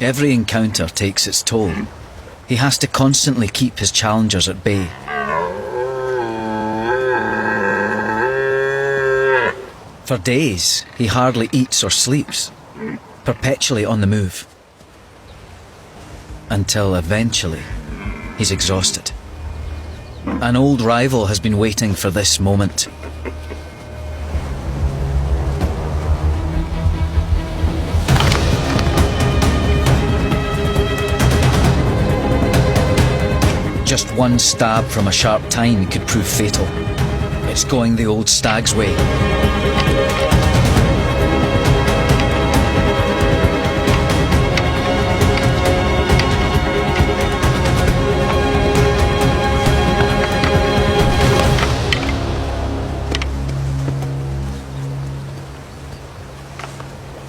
Every encounter takes its toll. He has to constantly keep his challengers at bay. For days, he hardly eats or sleeps, perpetually on the move. Until eventually, he's exhausted. An old rival has been waiting for this moment. Just one stab from a sharp tine could prove fatal. It's going the old stag's way.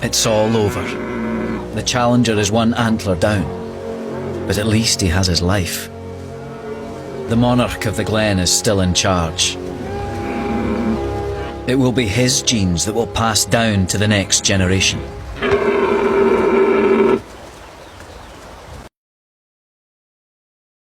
It's all over. The challenger is one antler down, but at least he has his life. The monarch of the glen is still in charge. It will be his genes that will pass down to the next generation.